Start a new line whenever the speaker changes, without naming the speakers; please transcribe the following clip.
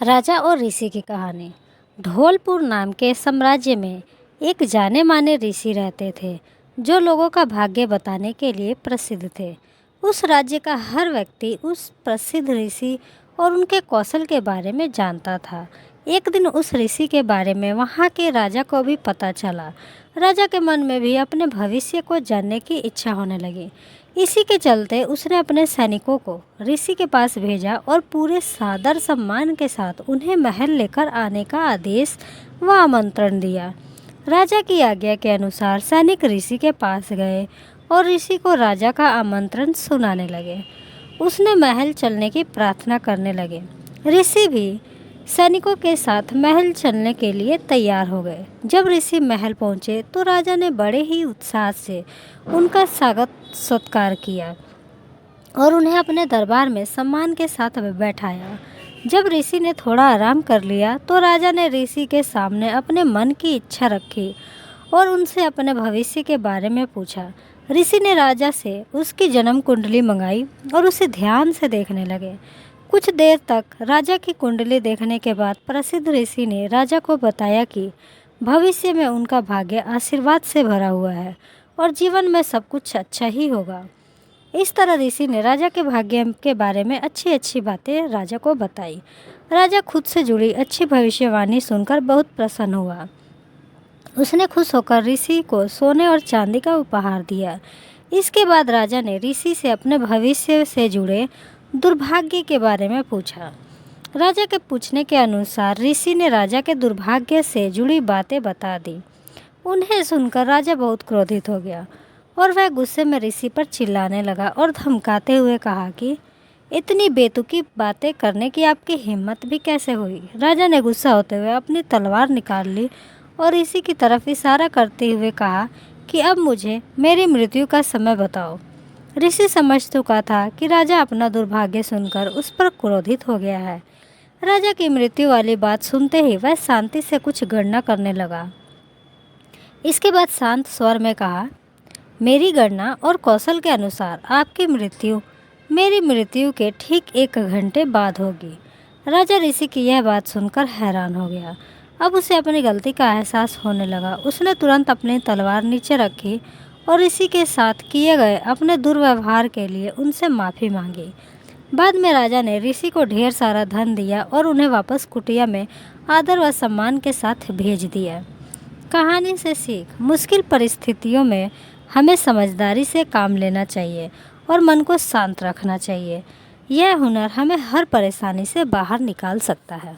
राजा और ऋषि की कहानी। धौलपुर नाम के साम्राज्य में एक जाने माने ऋषि रहते थे जो लोगों का भाग्य बताने के लिए प्रसिद्ध थे। उस राज्य का हर व्यक्ति उस प्रसिद्ध ऋषि और उनके कौशल के बारे में जानता था। एक दिन उस ऋषि के बारे में वहाँ के राजा को भी पता चला। राजा के मन में भी अपने भविष्य को जानने की इच्छा होने लगी। इसी के चलते उसने अपने सैनिकों को ऋषि के पास भेजा और पूरे सादर सम्मान के साथ उन्हें महल लेकर आने का आदेश व आमंत्रण दिया। राजा की आज्ञा के अनुसार सैनिक ऋषि के पास गए और ऋषि को राजा का आमंत्रण सुनाने लगे। उसने महल चलने की प्रार्थना करने लगे। ऋषि भी सैनिकों के साथ महल चलने के लिए तैयार हो गए। जब ऋषि महल पहुंचे तो राजा ने बड़े ही उत्साह से उनका स्वागत सत्कार किया और उन्हें अपने दरबार में सम्मान के साथ बैठाया। जब ऋषि ने थोड़ा आराम कर लिया तो राजा ने ऋषि के सामने अपने मन की इच्छा रखी और उनसे अपने भविष्य के बारे में पूछा। ऋषि ने राजा से उसकी जन्म कुंडली मंगाई और उसे ध्यान से देखने लगे। कुछ देर तक राजा की कुंडली देखने के बाद प्रसिद्ध ऋषि ने राजा को बताया कि भविष्य में उनका भाग्य आशीर्वाद से भरा हुआ है और जीवन में सब कुछ अच्छा ही होगा। इस तरह ऋषि ने राजा के भाग्य के बारे में अच्छी अच्छी बातें राजा को बताई। राजा खुद से जुड़ी अच्छी भविष्यवाणी सुनकर बहुत प्रसन्न हुआ। उसने खुश होकर ऋषि को सोने और चांदी का उपहार दिया। इसके बाद राजा ने ऋषि से अपने भविष्य से जुड़े दुर्भाग्य के बारे में पूछा। राजा के पूछने के अनुसार ऋषि ने राजा के दुर्भाग्य से जुड़ी बातें बता दी। उन्हें सुनकर राजा बहुत क्रोधित हो गया और वह गुस्से में ऋषि पर चिल्लाने लगा और धमकाते हुए कहा कि इतनी बेतुकी बातें करने की आपकी हिम्मत भी कैसे हुई। राजा ने गुस्सा होते हुए अपनी तलवार निकाल ली और ऋषि की तरफ इशारा करते हुए कहा कि अब मुझे मेरी मृत्यु का समय बताओ। ऋषि समझ चुका था कि राजा अपना दुर्भाग्य सुनकर उस पर क्रोधित हो गया है। राजा की मृत्यु वाली बात सुनते ही वह शांति से कुछ गणना करने लगा। इसके बाद शांत स्वर में कहा, मेरी गणना और कौशल के अनुसार आपकी मृत्यु मेरी मृत्यु के ठीक 1 घंटे बाद होगी। राजा ऋषि की यह बात सुनकर हैरान हो गया। अब उसे अपनी गलती का एहसास होने लगा। उसने तुरंत अपनी तलवार नीचे रखी और ऋषि के साथ किए गए अपने दुर्व्यवहार के लिए उनसे माफ़ी मांगी। बाद में राजा ने ऋषि को ढेर सारा धन दिया और उन्हें वापस कुटिया में आदर व सम्मान के साथ भेज दिया। कहानी से सीख, मुश्किल परिस्थितियों में हमें समझदारी से काम लेना चाहिए और मन को शांत रखना चाहिए। यह हुनर हमें हर परेशानी से बाहर निकाल सकता है।